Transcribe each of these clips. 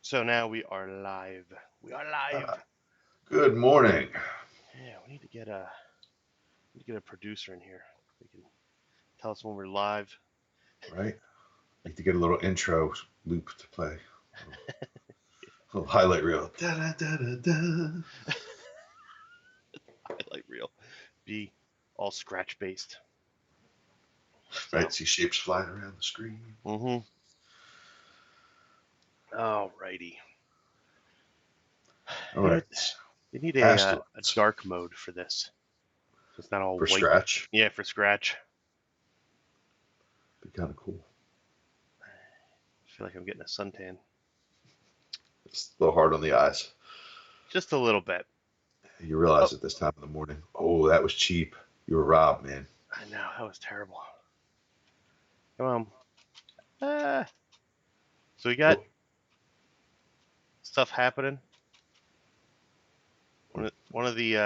So now we are live. We are live. Good morning. Yeah, we need to get a producer in here. We can tell us when we're live. Right? Like to get a little intro loop to play. A little highlight reel. Da, da, da, da, da. Highlight reel. Be all scratch based. So, Right? See shapes flying around the screen. mm-hmm. Alrighty. All You know, right. they need a Asteroids dark mode for this, so it's not all for white. scratch. Yeah, for scratch. Be kind of cool. I feel like I'm getting a suntan. It's a little hard on the eyes. Just a little bit. You Oh, realize at this time in the morning, oh, that was cheap. You were robbed, man. I know that was terrible. Come on. Ah. So we got Oh, stuff happening. One of the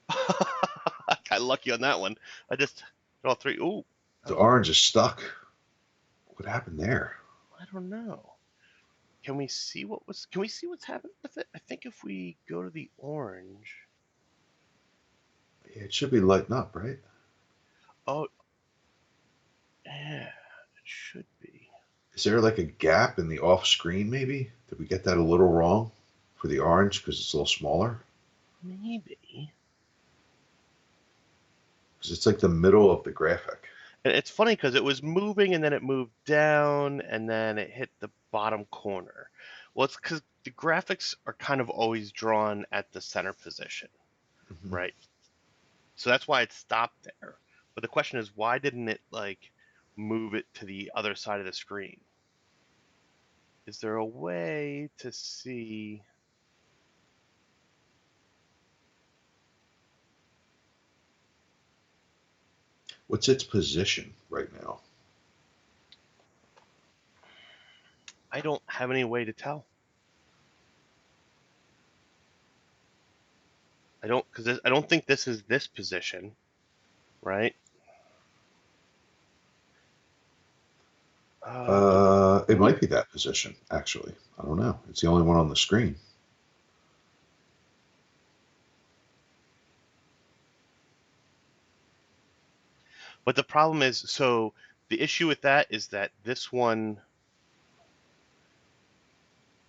I got lucky on that one. I just all three. Ooh, that the was. orange is stuck. What happened there? I don't know. Can we see what was? Can we see what's happened with it? I think if we go to the orange. Yeah, it should be lighting up, right? Oh, yeah, it should be. Is there like a gap in the off screen, maybe? Did we get that a little wrong for the orange because it's a little smaller? Maybe. Because it's like the middle of the graphic. And it's funny because it was moving and then it moved down and then it hit the bottom corner. Well, it's because the graphics are kind of always drawn at the center position, Mhm. right? So that's why it stopped there. But the question is, why didn't it like move it to the other side of the screen? Is there a way to see? What's its position right now? I don't have any way to tell. I don't because I don't think this is this position, right? Uh, It ooh. might be that position, actually. I don't know. It's the only one on the screen. But the problem is, so the issue with that is that this one,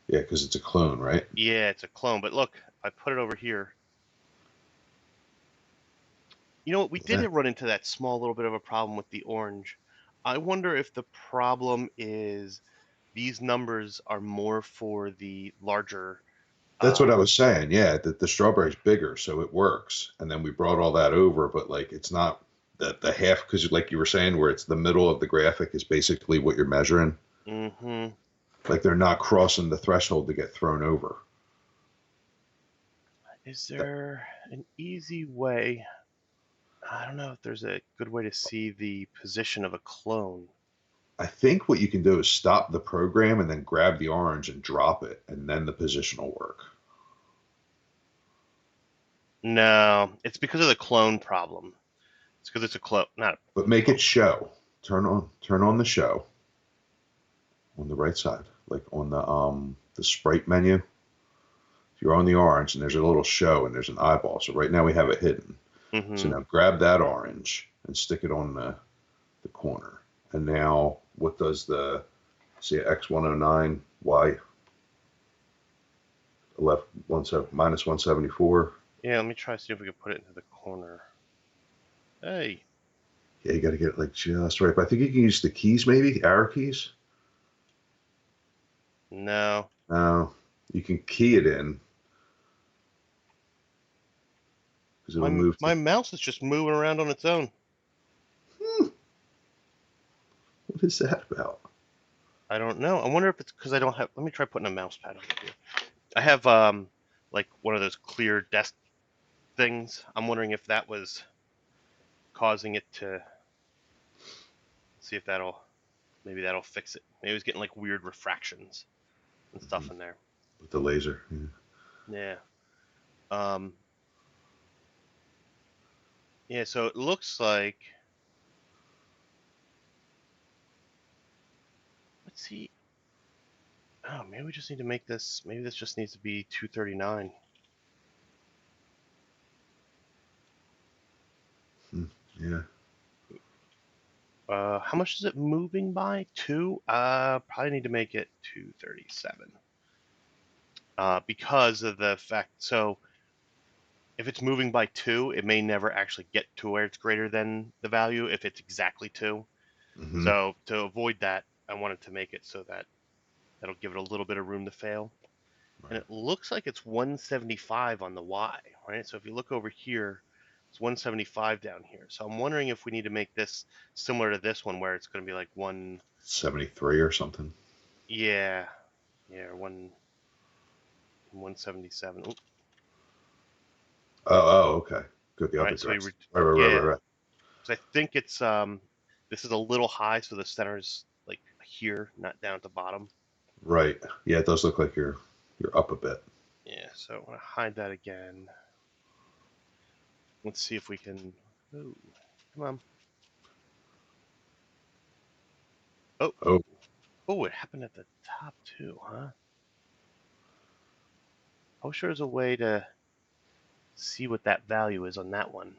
Yeah, because it's a clone, right? yeah, it's a clone. But look, if I put it over here, you know what? We did Yeah. run into that small little bit of a problem with the orange. I wonder if the problem is these numbers are more for the larger. That's what I was Um, saying. Yeah, that the strawberry's bigger, so it works. And then we brought all that over, but like it's not the half because like you were saying, where it's the middle of the graphic is basically what you're measuring. hmm Like they're not crossing the threshold to get thrown over. Is That, there an easy way? I don't know if there's a good way to see the position of a clone. I think what you can do is stop the program and then grab the orange and drop it, and then the position will work. No, it's because of the clone problem. It's because it's a clone, not a But make clone. it show. Turn on the show on the right side, like on the sprite menu. If you're on the orange and there's a little show and there's an eyeball. So right now we have it hidden. So hmm now grab that orange and stick it on the corner. And now what does the see X109 Y left 17 minus 174? Yeah, let me try to see if we can put it into the corner. Hey, Yeah, you got to get it like just right. But I think you can use the keys, maybe arrow keys. no, No, you can key it in because it'll my move to. my mouse is just moving around on its own. Hmm, what is that about? I don't know. I wonder if it's because I don't have. Let me try putting a mouse pad on here. I have like one of those clear desk things. I'm wondering if that was causing it to see if that'll maybe that'll fix it. Maybe it was getting like weird refractions and stuff Mhm. in there. With the laser. Yeah. Yeah. Um. Yeah. So it looks like. Let's see. Oh, maybe we just need to make this. Maybe this just needs to be 239. Yeah. How much is it moving by? 2? Probably need to make it 237. Because of the fact, so if it's moving by 2, it may never actually get to where it's greater than the value if it's exactly 2. Hmm. So to avoid that, I wanted to make it so that that'll give it a little bit of room to fail. And Right. it looks like it's 175 on the Y, right? So if you look over here, it's 175 down here. So I'm wondering if we need to make this similar to this one where it's going to be like 73 or something. yeah, yeah, 177. Ooh, Oh, okay. Go the all other right, so direction. Right. yeah, Right. so I think it's this is a little high, so the center's like here, not down at the bottom. Right. Yeah, it does look like you're up a bit. Yeah, so I'm gonna hide that again. Let's see if we can. Ooh, come on. Oh, Oh, oh, it happened at the top too, huh? I wish there was a way to see what that value is on that one.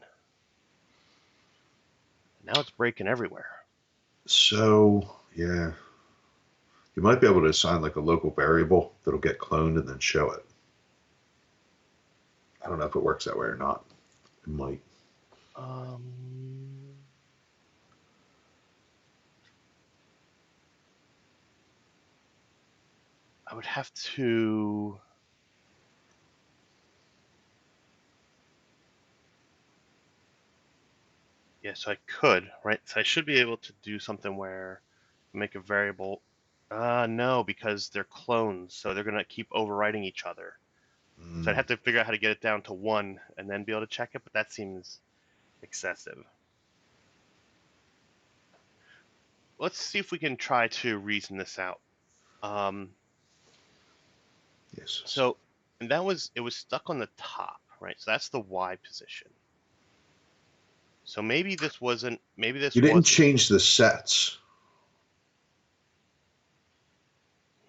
Now it's breaking everywhere. so yeah. You might be able to assign like a local variable that'll get cloned and then show it. I don't know if it works that way or not. It might. Um, I would have to. Yeah, so I could, right? So I should be able to do something where make a variable. No, because they're clones, so they're gonna keep overwriting each other. So I'd Mm, have to figure out how to get it down to 1 and then be able to check it, but that seems excessive. Let's see if we can try to reason this out. Um, yes. so, and that was, it was stuck on the top, right? So that's the Y position. So maybe this wasn't, maybe this You didn't wasn't, change the sets.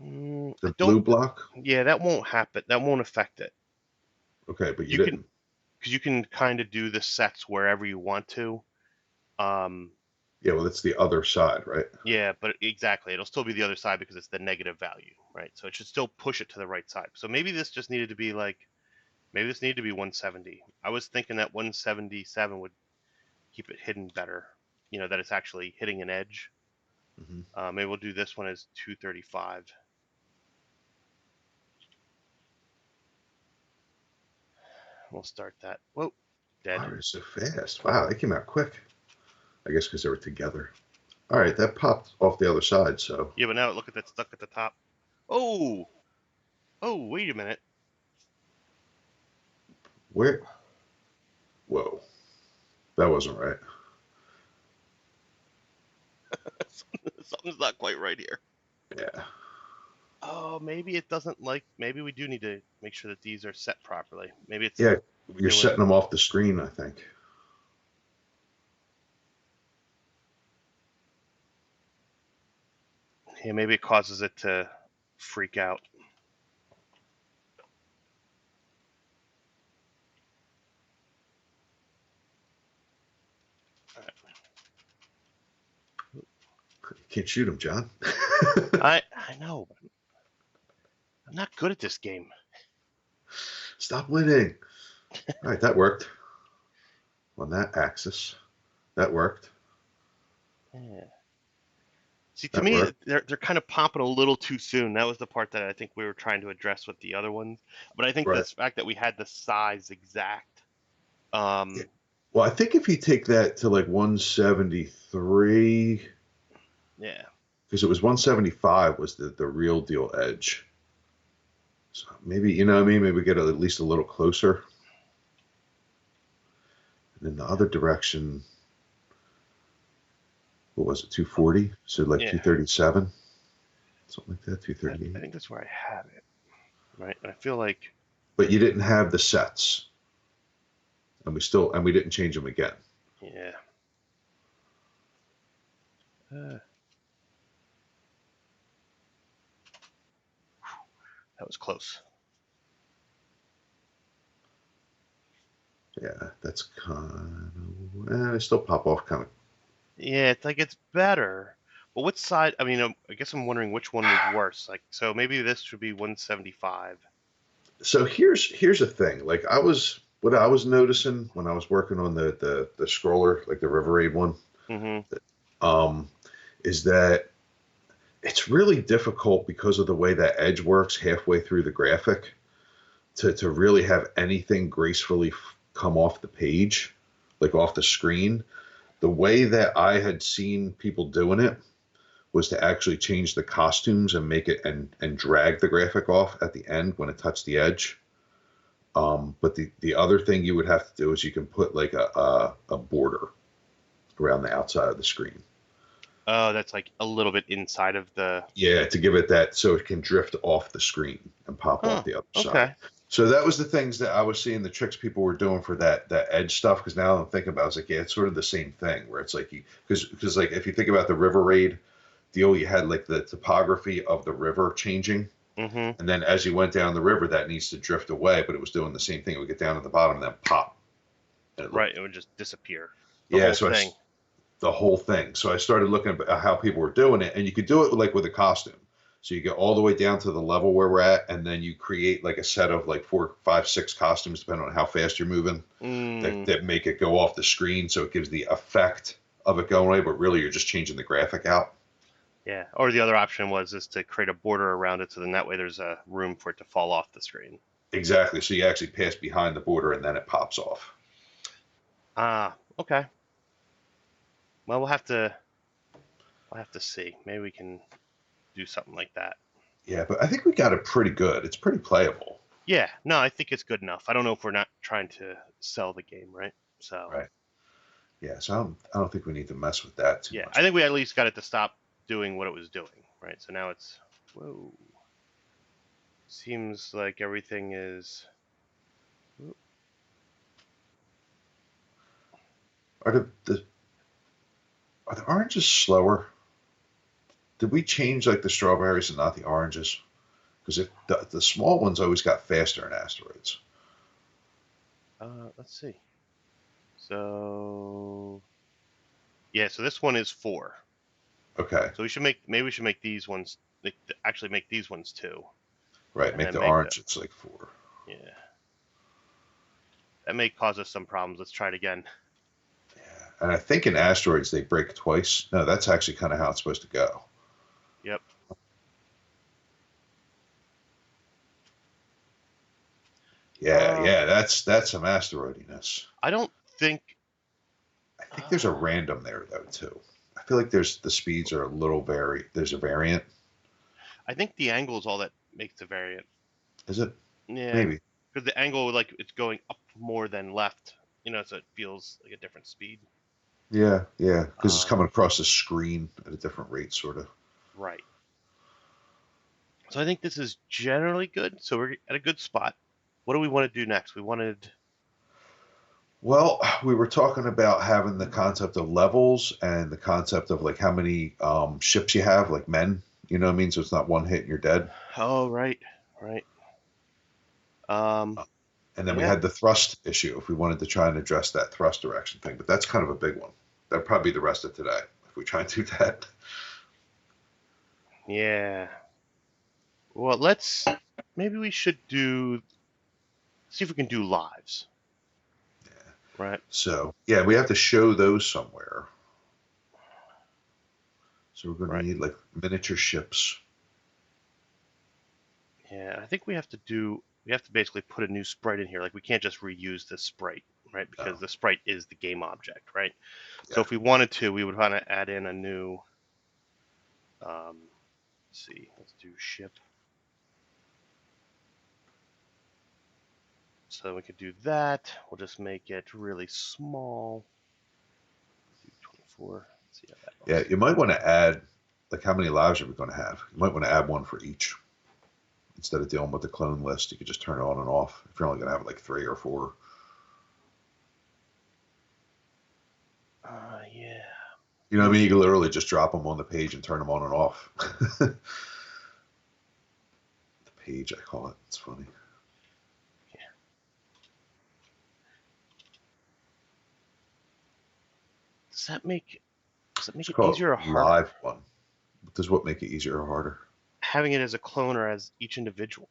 I The don't, blue block. yeah, that won't happen. That won't affect it. Okay, but you You can, didn't. because you can kind of do the sets wherever you want to. Um, Yeah, well, it's the other side, right? yeah, but exactly, it'll still be the other side because it's the negative value, right? So it should still push it to the right side. So maybe this just needed to be like, maybe this needed to be 170. I was thinking that 177 would keep it hidden better. That it's actually hitting an edge. Hmm. Maybe we'll do this one as 235. We'll start that. Whoa, Wow, dead. they're so fast. Wow, they came out quick. I guess because they were together. All right, that popped off the other side. So Yeah, but now look at that stuck at the top. Oh, oh, wait a minute. where? Whoa, that wasn't right. Something's not quite right here. Yeah. Oh, maybe it doesn't like. Maybe we do need to make sure that these are set properly. Maybe it's Yeah, you're doing. setting them off the screen, I think. Yeah, maybe it causes it to freak out. You can't shoot them, John. I know, but I'm not good at this game. Stop winning. All right, that worked on that axis. That worked. Yeah. See, to That me, worked. they're kind of popping a little too soon. That was the part that I think we were trying to address with the other ones. But I think the Right. fact that we had the size exact. Yeah. Um, Well, I think if you take that to like 173, yeah, because it was 175 was the real deal edge. So maybe, you know what I mean? Maybe get at least a little closer. And in the other direction, what was it, 240? So like yeah. 237, something like that, I 238. think that's where I had it, right? And I feel like, But you didn't have the sets, and we didn't change them again. yeah. Uh, That was close. Yeah, that's kind of. They still pop off kind of. Yeah, it's like it's better. But which side? I mean, I guess I'm wondering which one was worse. Like, so maybe this should be 175. So here's the thing. Like what I was noticing when I was working on the scroller, like the River Raid one, Mm-hmm. um, is that it's really difficult because of the way that edge works halfway through the graphic to really have anything gracefully come off the page, like off the screen. The way that I had seen people doing it was to actually change the costumes and make it and drag the graphic off at the end when it touched the edge. But the other thing you would have to do is you can put like a border around the outside of the screen. Oh, that's like a little bit inside of the. Yeah, to give it that so it can drift off the screen and pop off Oh, the other side. okay. So that was the things that I was seeing the tricks people were doing for that edge stuff. Because now I'm thinking about it, it's like, yeah, it's sort of the same thing where it's like because like if you think about the River Raid deal, you had like the topography of the river changing. Mm-hmm. And then as you went down the river, that needs to drift away, but it was doing the same thing. It would get down to the bottom and then pop. And it Right, looked, it would just disappear. The yeah, whole thing. the whole thing. So I started looking at how people were doing it, and you could do it like with a costume. So you go all the way down to the level where we're at, and then you create like a set of like 4, 5, 6 costumes, depending on how fast you're moving, Mm, that make it go off the screen. So it gives the effect of it going away, but really you're just changing the graphic out. yeah. Or the other option was is to create a border around it so then that way there's a room for it to fall off the screen. Exactly. So you actually pass behind the border, and then it pops off. Ah, okay. Well, we'll have to see. Maybe we can do something like that. Yeah, but I think we got it pretty good. It's pretty playable. Yeah, no, I think it's good enough. I don't know if we're not trying to sell the game, right? So, Right. Yeah, so I don't think we need to mess with that too yeah, much. I think we at least got it to stop doing what it was doing, right? So now it's, whoa, seems like everything is, Are are the oranges slower? Did we change like the strawberries and not the oranges? Because the small ones always got faster in asteroids. let's see. So, yeah, so this one is 4. Okay, So maybe we should make these ones, actually make these ones 2. right. And Make then the make the, orange. It's like 4. yeah. That may cause us some problems. Let's try it again. Yeah, and I think in asteroids they break twice. No, that's actually kind of how it's supposed to go. Yep. Yeah, yeah. That's some asteroidiness. I don't think. I think there's a Uh, random there though too. I feel like there's the speeds are a little vary. There's a variant. I think the angle is all that makes the variant. Is it? Yeah, Maybe. because the angle, like, it's going up more than left. So it feels like a different speed. Yeah, yeah. Because it's Um, coming across the screen at a different rate, sort of. right. So I think this is generally good. So we're at a good spot. What do we want to do next? We wanted. Well, we were talking about having the concept of levels and the concept of like how many ships you have, like men. You know what I mean? So it's not one hit and you're dead. Oh, right, right. Um, Uh, And then we yeah, had the thrust issue if we wanted to try and address that thrust direction thing, but that's kind of a big one. That'd probably be the rest of today if we try and do that. yeah. Well, maybe we should see if we can do lives, Yeah. right? So yeah, we have to show those somewhere. So we're going to Right. need like miniature ships. Yeah, I think we have to basically put a new sprite in here. Like we can't just reuse this sprite, right? Because No, the sprite is the game object, right? So yeah. if we wanted to, we would want to add in a new, let's see, let's do ship. So we could do that. We'll just make it really small. Do 24. Let's see how that Yeah, looks. you might want to add like how many lives are we going to have? You might want to add one for each. Instead of dealing with the clone list, you could just turn it on and off. If you're only going to have like 3 or 4. Yeah. You know what I mean? You can literally just drop them on the page and turn them on and off. Depending page, I call it. It's funny. Does that make It's it called easier or harder? live one. Does what make it easier or harder? Having it as a clone or as each individual?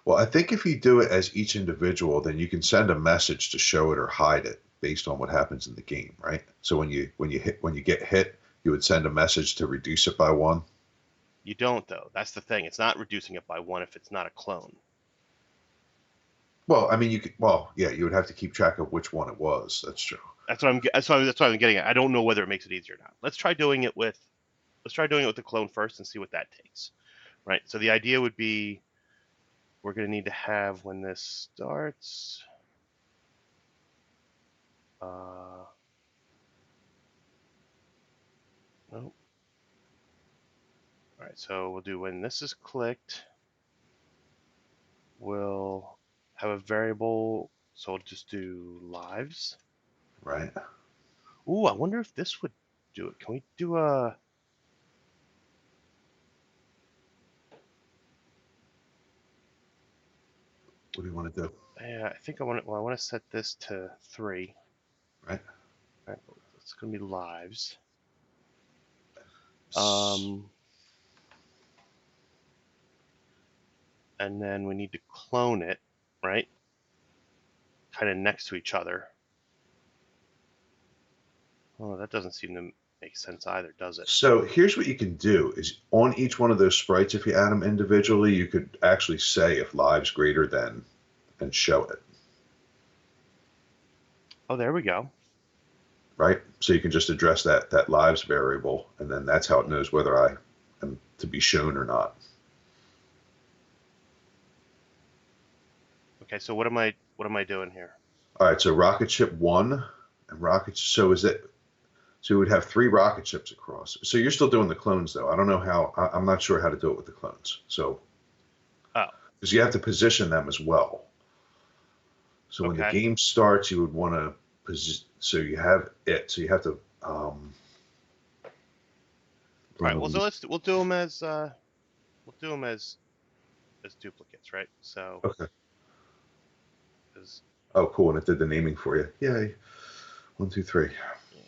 Well, I think if you do it as each individual, then you can send a message to show it or hide it based on what happens in the game, right? So when you get hit, you would send a message to reduce it by 1. You don't though. That's the thing. It's not reducing it by 1 if it's not a clone. Well, I mean, you could. Well, yeah, you would have to keep track of which one it was. That's true. That's what I'm getting at. I don't know whether it makes it easier or not. Let's try doing it with the clone first and see what that takes. Right. So the idea would be we're going to need to have when this starts. Nope. All right. So we'll do when this is clicked. We'll have a variable. So we'll just do lives. Right. Ooh, I wonder if this would do it. Can we do a? What do you want to do? Yeah, I think I want to. Well, I want to set this to 3. Right. All right, it's gonna be lives. S- And then we need to clone it, right? Kind of next to each other. Oh, that doesn't seem to make sense either, does it? So here's what you can do: is on each one of those sprites, if you add them individually, you could actually say if lives greater than, and show it. Oh, there we go. Right. So you can just address that lives variable, and then that's how it knows whether I am to be shown or not. Okay, so what am I doing here? All right. So rocket ship 1 and rocket. So is it? So we would have 3 rocket ships across. So you're still doing the clones, though. I don't know how. I'm not sure how to do it with the clones. So, Oh, because you have to position them as well. So when the okay. game starts, you would want to position. So you have it. So you have to. All right. Well, so we'll do them as duplicates, right? So Okay. because Oh, cool. And it did the naming for you. Yay. 1, 2, 3. yeah.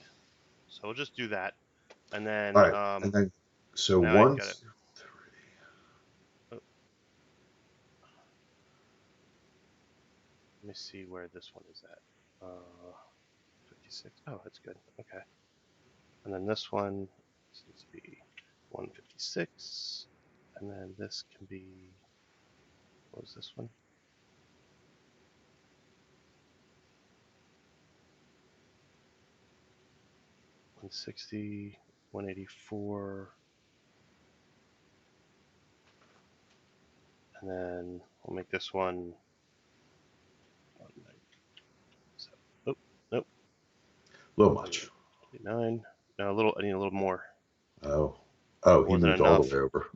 So we'll just do that, and then All right. And then, so now I 1, 2, got it. 3. Oh, let me see where this one is at. 56. Oh, that's good. Okay. And then this one needs to be 156. And then this can be, what was this one? $160, $184. And then we'll make this one. Oh, nope. A little much. 99. No, I need a little more. Oh. Oh, It he wasn't moved all the enough. way over.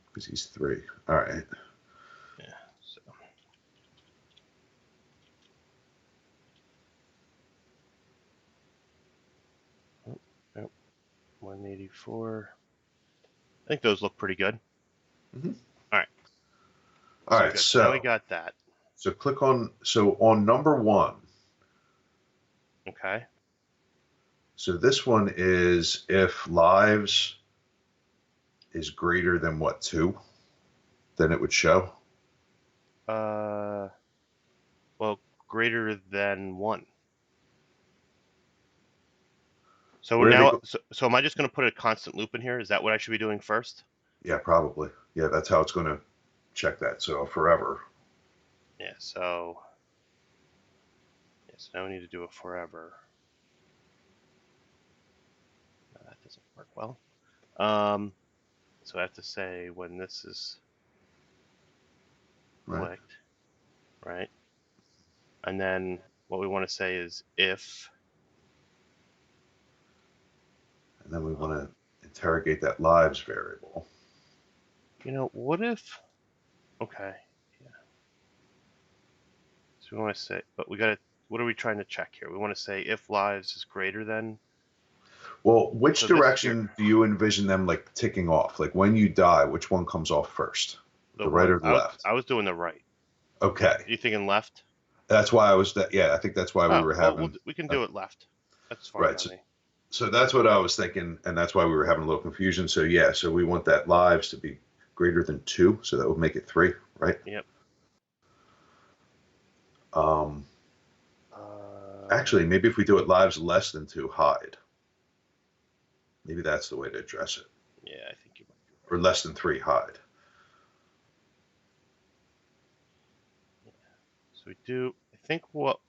Because he's 3. All right. Yeah. So. Oh, nope. 184. I think those look pretty good. Mm-hmm. All right. All So right. good. So now we So, got that. click on. So on number 1. Okay. So this one is if lives is greater than what, 2, then it would show. Uh, well, greater than 1. So Where are they now, go? so am I just going to put a constant loop in here? Is that what I should be doing first? Yeah, probably. Yeah, that's how it's going to check that. So forever. Yeah. So now we need to do it forever. No, that doesn't work well. So I have to say when this is Right. clicked, right? And then what we want to say is if. And then we want to interrogate that lives variable. What if? Okay. Yeah. So we want to say, but we got to. What are we trying to check here? We want to say if lives is greater than. Well, which So this here. direction do you envision them like ticking off? Like when you die, which one comes off first? The right or the left? I was doing the right. Okay. You thinking left? That's why I was that. Yeah, I think that's why we Oh, were well, having. we can do it left. That's fine Right. by me. So that's what I was thinking, and that's why we were having a little confusion. So yeah, so we want that lives to be greater than 2, so that would make it 3, right? Yep. Um, Actually, maybe if we do it lives less than 2, hide. Maybe that's the way to address it. Yeah, I think you might be Or less than 3, hide. right. So we do. I think what.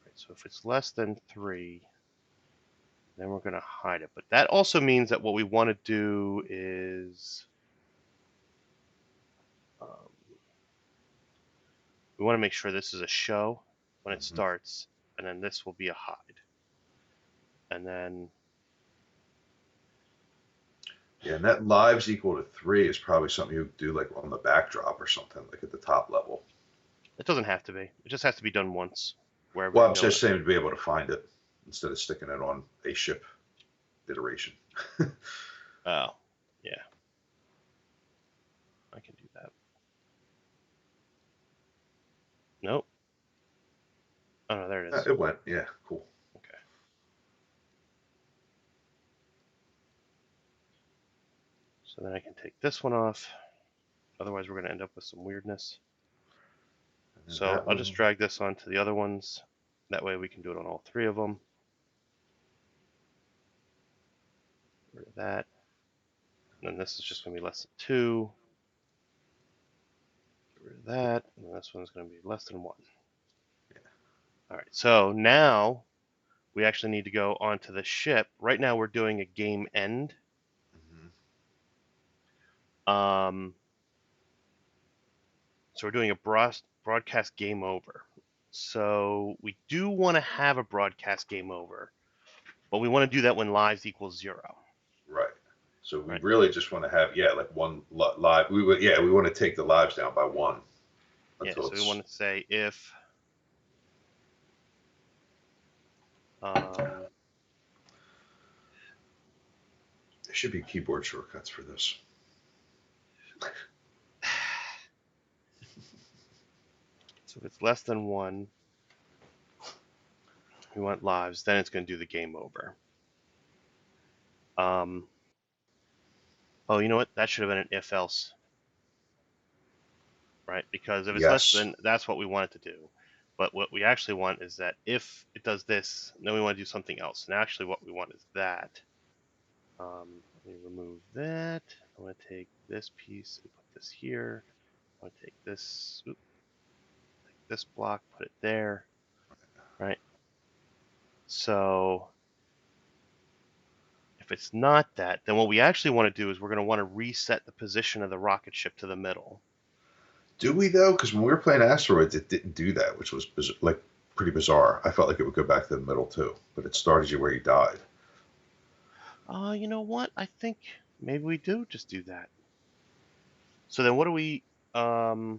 Right, so if it's less than 3, then we're going to hide it. But that also means that what we want to do is we want to make sure this is a show when it starts, and then this will be a hide. And then Yeah, and that lives equal to 3 is probably something you do like on the backdrop or something, like at the top level. it doesn't have to be. It just has to be done once, wherever Well, you're I'm doing just saying to be able to find it instead of sticking it on a ship iteration. it. Oh, yeah. I can do that. Nope. Oh, no, there it is. It went. Yeah, cool. Okay. So then I can take this one off. Otherwise, we're going to end up with some weirdness. So I'll just drag this onto the other ones. That way we can do it on all 3 of them. Get rid of that. And then this is just going to be less than 2. Get rid of that. And then this one's going to be less than 1. Yeah. All right. So now we actually need to go onto the ship. Right now we're doing a game end. So we're doing a broadcast game over. So we do want to have a broadcast game over, but we want to do that when lives equals 0. Right. So we Right. really just want to have like one live. We want to take the lives down by 1. Yeah. So we want to say if there should be keyboard shortcuts for this. So if it's less than 1, we want lives, then it's going to do the game over. Oh, you know what? That should have been an if else. Right? Because if it's less than, that's what we want it to do. But what we actually want is that if it does this, then we want to do something else. And actually what we want is that. Let me remove that. I want to take this piece and put this here. I want to take this, take this block, put it there. Right? So if it's not that, then what we actually want to do is we're going to want to reset the position of the rocket ship to the middle. Do we though? Because when we were playing Asteroids, it didn't do that, which was like pretty bizarre. I felt like it would go back to the middle too, but it started you where you died. You know what? I think maybe we do just do that. So then what do we? Then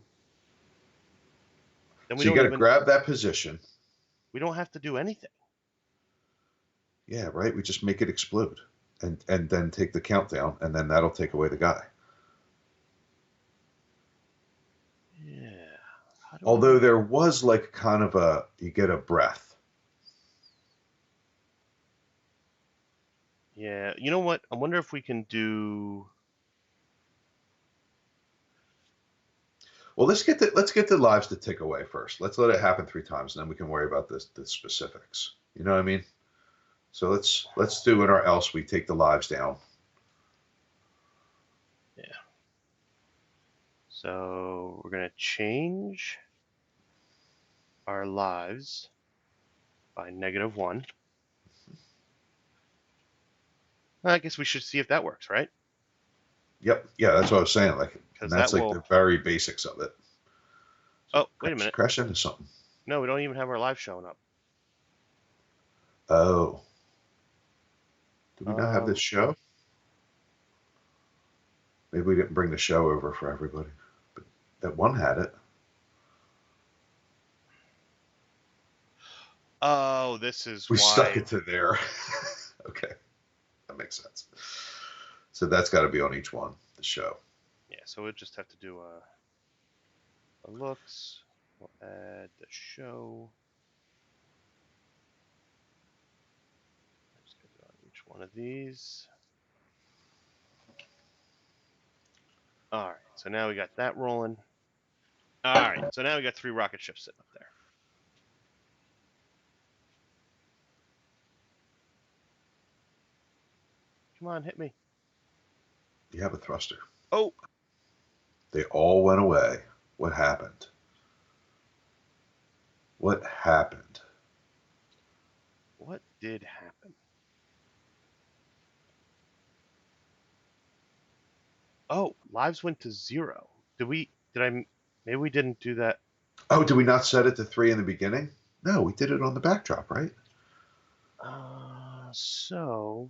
so you got to grab that position. We don't have to do anything. Yeah, right. We just make it explode, and then take the countdown, and then that'll take away the guy. Yeah. Although there was like kind of you get a breath. Yeah. You know what? I wonder if we can do. Well, let's get the lives to tick away first. Let's let it happen 3 times, and then we can worry about the specifics. You know what I mean? So let's do in our else we take the lives down. Yeah. So we're gonna change our lives by -1. I guess we should see if that works, right? Yep. Yeah, that's what I was saying. Like, and that's that like the very basics of it. Oh, wait a minute. Crash into something. No, we don't even have our live showing up. Oh. Do we not have this show? Maybe we didn't bring the show over for everybody. But that one had it. Oh, this is we why. Stuck it to there. Okay. That makes sense. So that's got to be on each one, the show. Yeah, so we'll just have to do a looks. We'll add the show. I'm just gonna do on each one of these. All right, so now we got that rolling. All right, so now we got 3 rocket ships sitting up there. Come on, hit me. You have a thruster. Oh, They all went away. What happened? What happened? what did happen? Oh, lives went to 0. Maybe we didn't do that. Oh, did we not set it to 3 in the beginning? No, we did it on the backdrop, right? So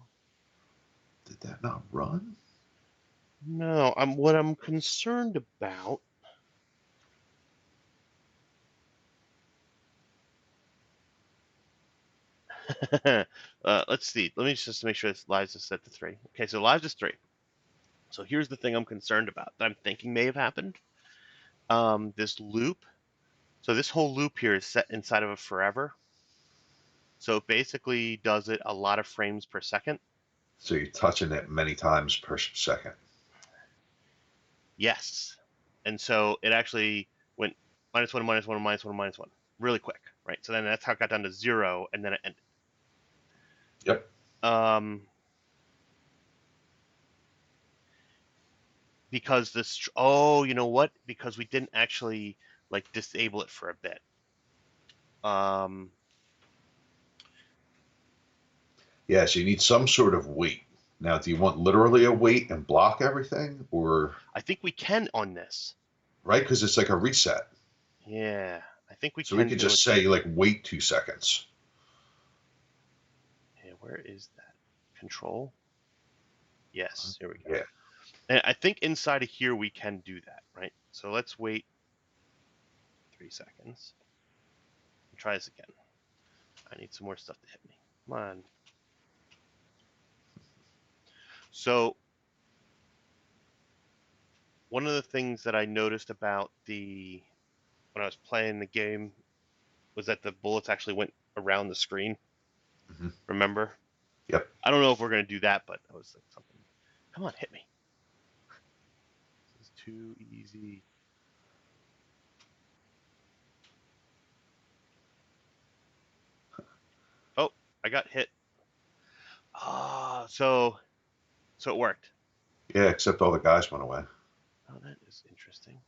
Did that not run? no, what I'm concerned about. Let's see. Let me just make sure this lives is set to 3. Okay, so lives is 3. So here's the thing I'm concerned about that I'm thinking may have happened. This loop. So this whole loop here is set inside of a forever. So it basically does it a lot of frames per second. So you're touching it many times per second. Yes. And so it actually went -1, -1, -1, -1 really quick, right? So then that's how it got down to 0, and then it ended. Yep. Because this, oh, you know what? Because we didn't actually like disable it for a bit. Yeah, so you need some sort of weight. Now, do you want literally a weight and block everything, or I think we can on this. right? Because it's like a reset. Yeah, I think we So we can could do it. just say like wait 2 seconds. Yeah, where is that? Control? Yes, here we go. Yeah. And I think inside of here we can do that, right? So let's wait 3 seconds. Try this again. I need some more stuff to hit me. Come on. So one of the things that I noticed about when I was playing the game was that the bullets actually went around the screen. Mm-hmm. Remember? Yep. I don't know if we're gonna do that, but that was like something. Come on, hit me. This is too easy. Oh, I got hit. Ah, so it worked. Yeah, except all the guys went away. Oh, that is interesting.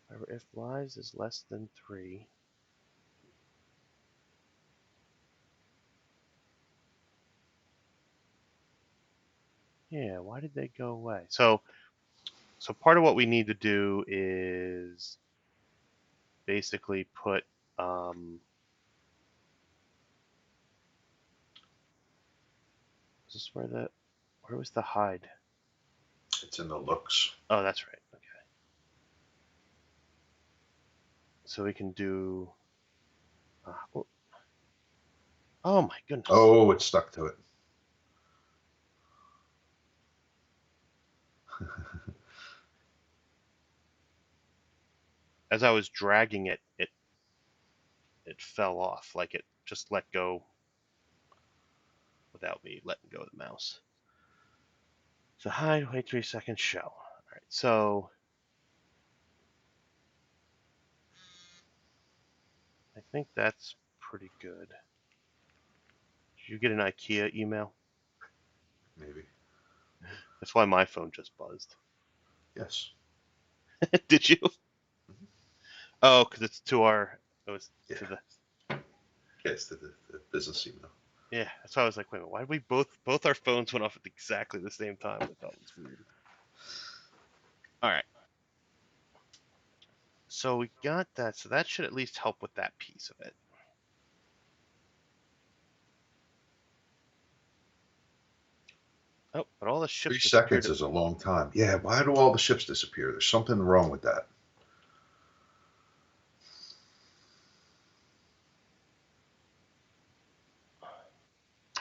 However, if lives is less than 3, yeah, why did they go away? So part of what we need to do is basically put is this where was the hide? It's in the looks. Oh, that's right. Okay. So we can do oh my goodness. Oh, it's stuck to it. As I was dragging it, it fell off. Like it just let go without me letting go of the mouse. So hide, wait 3 seconds, show. All right, so I think that's pretty good. Did you get an IKEA email? Maybe. That's why my phone just buzzed. Yes. Did you? Mm-hmm. Oh, because it's to it was Yeah. to the. Yes, the business email. Yeah, that's why I was like, wait a minute, why did we both our phones went off at exactly the same time? I thought it was weird. All right. So we got that. So that should at least help with that piece of it. Oh, but all the 3 ships disappeared. seconds is a long time. Yeah, why do all the ships disappear? There's something wrong with that.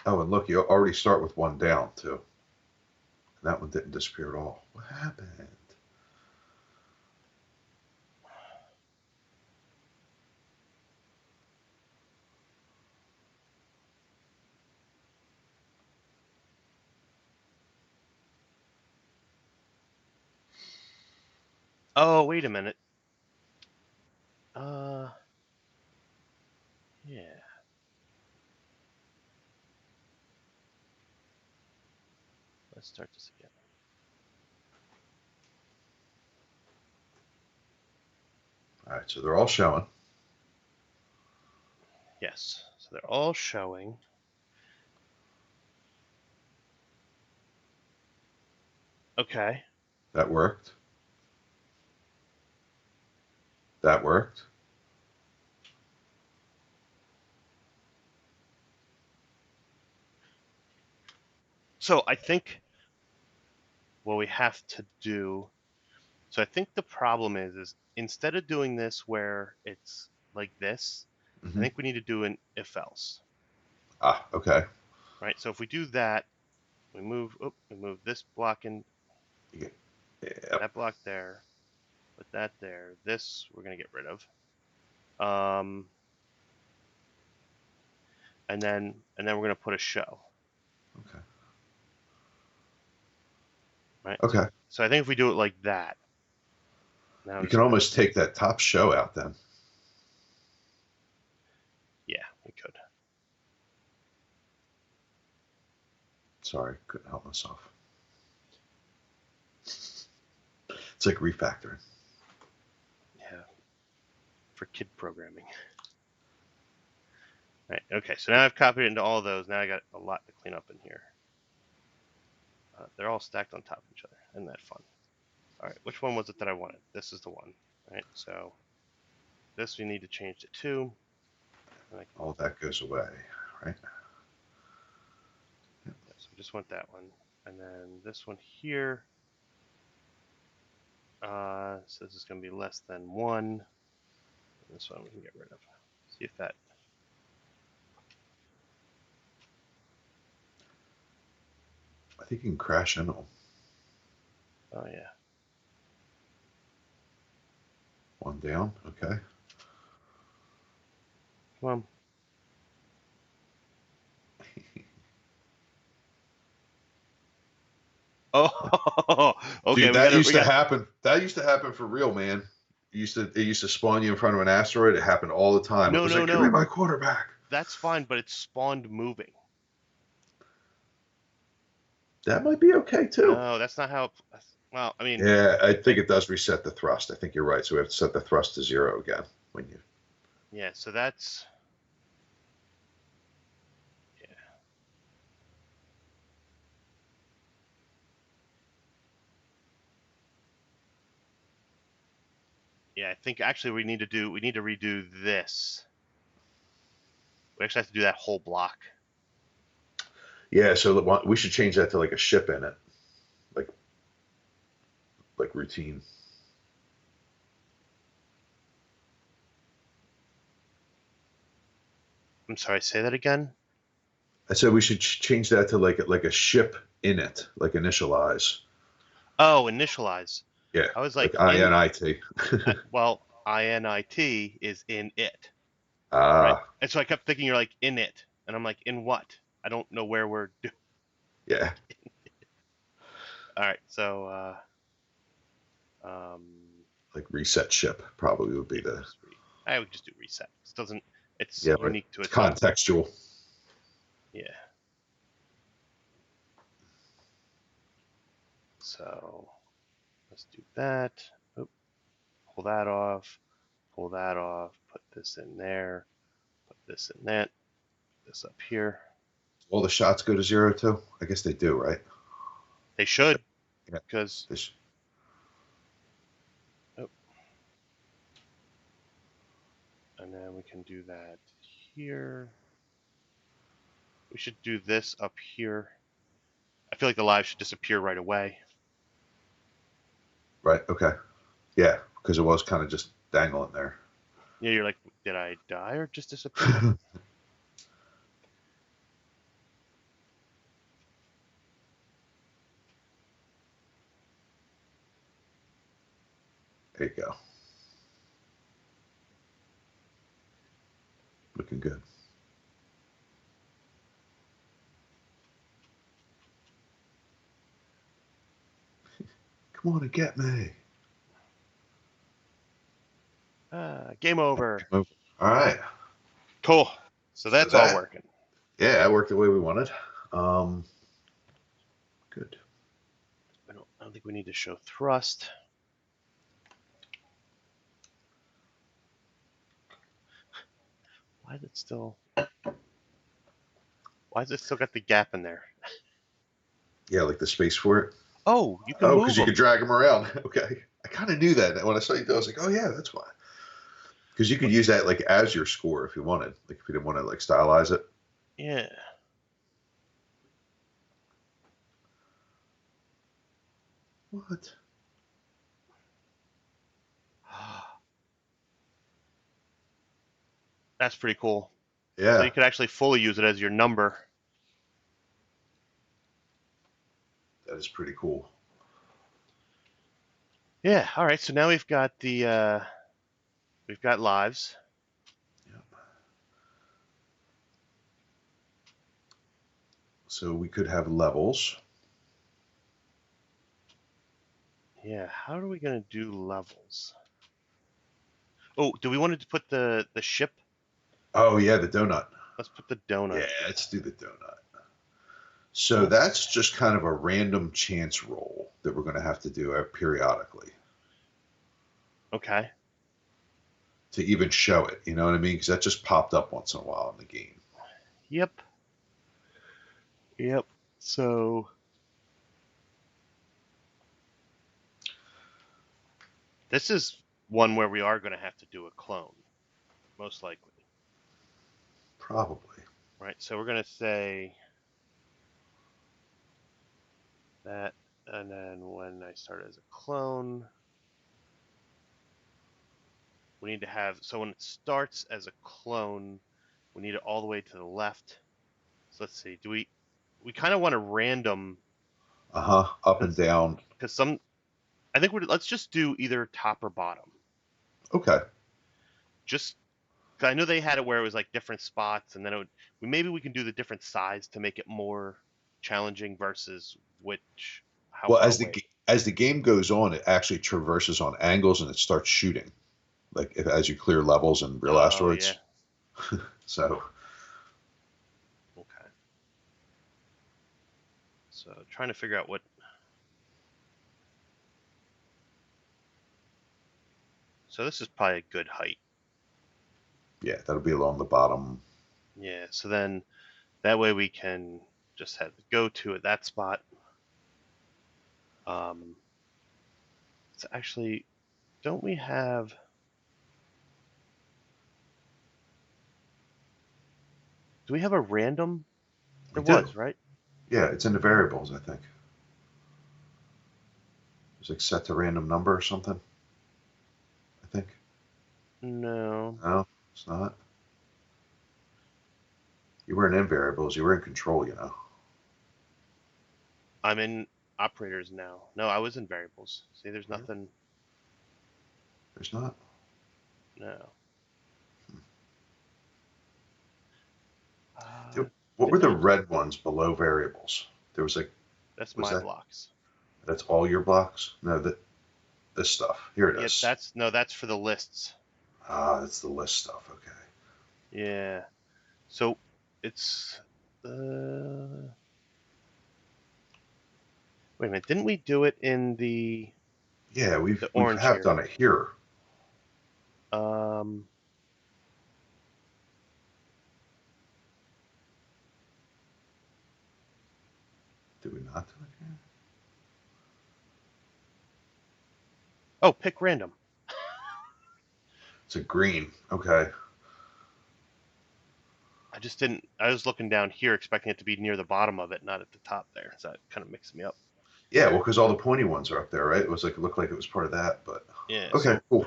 Oh, and look, you already start with 1 down, too. That one didn't disappear at all. What happened? Oh, wait a minute. Yeah. Let's start this again. All right, so they're all showing. Yes. So they're all showing. Okay. That worked. That worked. So I think what we have to do. So I think the problem is instead of doing this where it's like this, I Mm-hmm. think we need to do an if else. Ah, okay. Right. So if we do that, we move this block in, Yep. that block there, put that there. This we're gonna get rid of. Um, and then we're gonna put a show. Okay. Right. Okay. So I think if we do it like that, now You just can almost take that top show out then. yeah, we could. Sorry, couldn't help myself. It's like refactoring. Yeah, for kid programming. Right. Okay. So now I've copied it into all those. Now I got a lot to clean up in here. They're all stacked on top of each other. Isn't that fun? All right. Which one was it that I wanted? This is the one. Right. So this we need to change to 2. And All that goes away, right? yeah, so I just want that one. And then this one here. So this is going to be less than 1. And this one we can get rid of. See if that. I think you can crash into them. Oh yeah. One down. Okay. Come on. Oh, okay. Dude, We that got used we to got. happen. That used to happen for real, man. It used to spawn you in front of an asteroid. It happened all the time. It No, was no, like, give me no. my quarterback. That's fine, but it's spawned moving. That might be okay too. No, that's not how. Well, I mean, Yeah, I think it does reset the thrust. I think you're right. So we have to set the thrust to 0 again when you. yeah. So that's yeah. Yeah, I think actually we need to redo this. We actually have to do that whole block. Yeah, so we should change that to like a ship in it, like routine. I'm sorry, say that again. I said we should change that to like a ship in it, like initialize. Oh, initialize. Yeah, I was like like in. INIT. Well, init is in it, right? Ah, And so I kept thinking you're like in it, and I'm like in what? I don't know where we're. yeah. All right, so um, Like reset ship probably would be yeah, the. I would just do reset. It doesn't. It's Yeah, but unique to it's its own. contextual. Yeah. So let's do that. Oop, pull that off. Pull that off. Put this in there. Put this in that. This up here. All the shots go to 0 too. I guess they do, right? They should, Yeah. because This. oh, and then we can do that here. We should do this up here. I feel like the live should disappear right away. Right. Okay. Yeah, because it was kind of just dangling there. Yeah, you're like, did I die or just disappear? There you go. Looking good. Come on and get me. Game over. All right. Cool. So So that's all that, working. yeah, that worked the way we wanted. Good. I don't think we need to show thrust. Why is it still? Why is it still got the gap in there? Yeah, like the space for it. Oh, you can Oh, move because you them. could drag them around. Okay. I kind of knew that. When I saw you do it, I was like, oh, yeah, that's why. Because you could use that like as your score if you wanted. Like if you didn't want to like stylize it. Yeah. What? That's pretty cool. Yeah. So you could actually fully use it as your number. That is pretty cool. Yeah. All right. So now we've got the we've got lives. Yep. So we could have levels. Yeah. How are we gonna do levels? Oh, do we want to put the ship? Oh yeah, the donut. Let's put the donut. Yeah, let's do the donut. So that's just kind of a random chance roll that we're going to have to do periodically Okay. to even show it. You know what I mean? Because that just popped up once in a while in the game. Yep. Yep. So this is one where we are going to have to do a clone, most likely. Probably. Right. So we're going to say that, and then when I start as a clone, we need to have, so when it starts as a clone, we need it all the way to the left. So let's see, we kind of want a random. Up and down. Because I think let's just do either top or bottom. Okay. Just, cause I know they had it where it was like different spots, and then maybe we can do the different size to make it more challenging versus how Well, far away. as the game goes on, it actually traverses on angles and it starts shooting, like as you clear levels and real asteroids. Yeah. So. Okay. So trying to figure out what. So this is probably a good height. Yeah, that'll be along the bottom. Yeah. So then that way we can just have go to at that spot. So actually, don't we have? Do we have a random? We There do. was, right? Yeah, it's in the variables, I think. It's like set to random number or something. I think. No. No, it's not. You weren't in variables. You were in control. You know. I'm in operators now. No, I was in variables. See, there's nothing. There's not. No. What were Didn't the I? red ones below variables? There was like, That's was my that? blocks. That's all your blocks? No, this stuff. Here it Yeah, is. that's for the lists. That's the list stuff. Okay. Yeah. So it's wait a minute. Didn't we do it in the Yeah, we orange have here? done it here. Um. Did we not do it here? Oh, pick random. It's a green. Okay. I just didn't. I was looking down here, expecting it to be near the bottom of it, not at the top there. So that kind of mixed me up. Yeah, well, because all the pointy ones are up there, right? It was like it looked like it was part of that, but Yeah. okay, cool.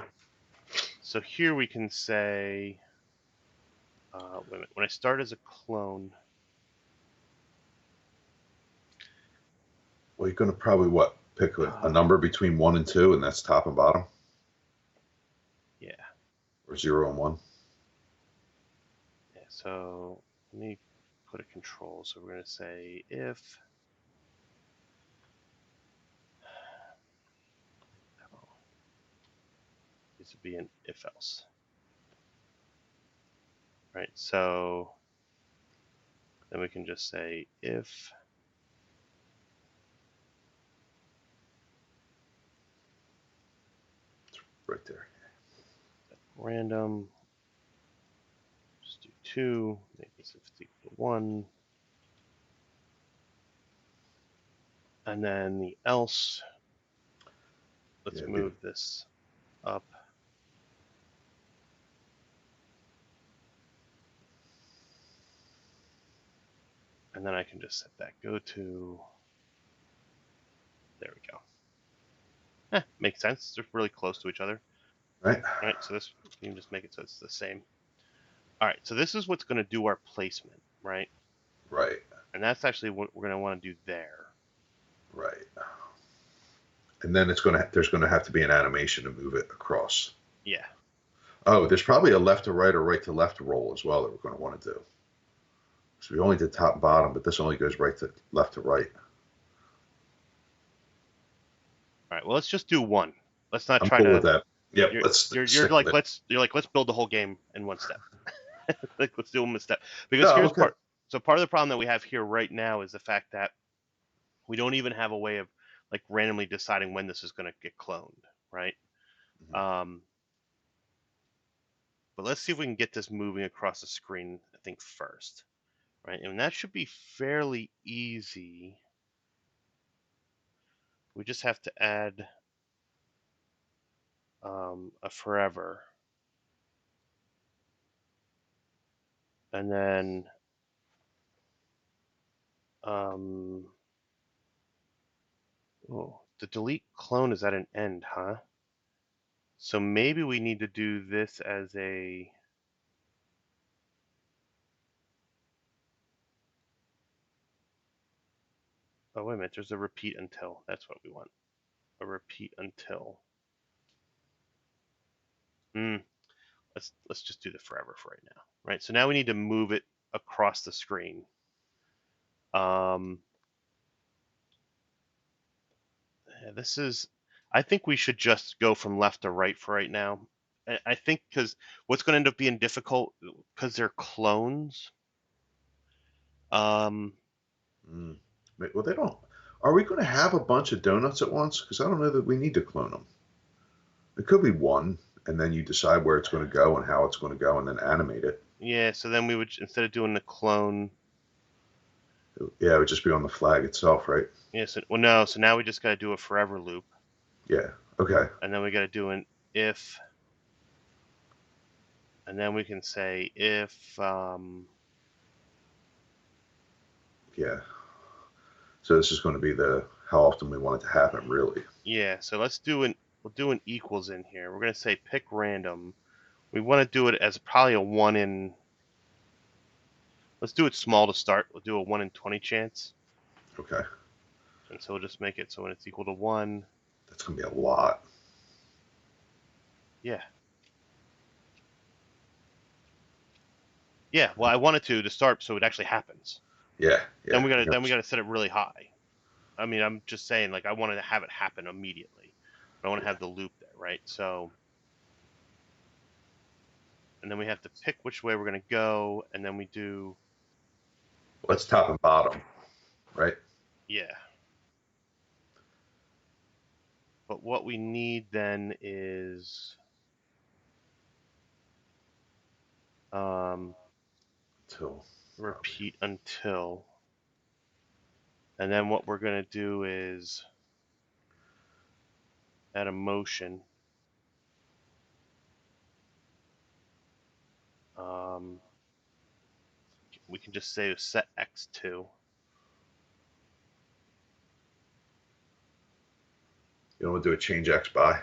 So here we can say, wait a minute. When I start as a clone, Well, you're gonna probably what pick a number between 1 and 2, and that's top and bottom. Or 0 and 1. Yeah, so let me put a control. So we're going to say if this would be an if else. Right, so then we can just say if Right there. random, just do 2, make this if it's equal to 1. And then the else, let's move this up. And then I can just set that go to, there we go. Makes sense. They're really close to each other. Right. All right, so this, you can just make it so it's the same. All right, so this is what's going to do our placement, right? Right. And that's actually what we're going to want to do there. Right. And then there's gonna have to be an animation to move it across. Yeah. Oh, there's probably a left to right or right to left roll as well that we're gonna want to do. So we only did top and bottom, but this only goes right to left to right. All right. Well, let's just do one. Let's not I'm try cool to. with that. Yep. You're, Let's you're stick with like it. let's build the whole game in one step. Like let's do them a step because No, here's okay. part. So part of the problem that we have here right now is the fact that we don't even have a way of like randomly deciding when this is going to get cloned, right? Mhm. But let's see if we can get this moving across the screen. I think first, right? And that should be fairly easy. We just have to add a forever, and then oh, the delete clone is at an end, huh? So maybe we need to do this as a. Oh wait a minute, there's a repeat until. That's what we want. A repeat until. Let's just do the forever for right now, right? So now we need to move it across the screen. This is. I think we should just go from left to right for right now. I think because what's going to end up being difficult because they're clones. Mm. Well, they don't. Are we going to have a bunch of donuts at once? Because I don't know that we need to clone them. It could be one, and then you decide where it's going to go and how it's going to go, and then animate it. Yeah, so then we would, instead of doing the clone. Yeah, it would just be on the flag itself, right? Yeah, so, well, no, so now we just got to do a forever loop. Yeah. Okay. And then we got to do an if. And then we can say if. Yeah. So this is going to be the how often we want it to happen, really. Yeah, so we'll do an equals in here. We're going to say pick random. We want to do it as probably a 1 in. Let's do it small to start. We'll do a 1 in 20 chance. Okay. And so we'll just make it so when it's equal to 1. That's going to be a lot. Yeah. Yeah, well, I wanted to start so it actually happens. Yeah. Yeah. Then we gotta set it really high. I mean, I'm just saying, like, I wanted to have it happen immediately. I want to have the loop there, right? So, and then we have to pick which way we're gonna go, and then we do. Let's top and bottom, right? Yeah. But what we need then is Until repeat until. And then what we're gonna do is add a motion. We can just say set x2. you don't want to do a change X by.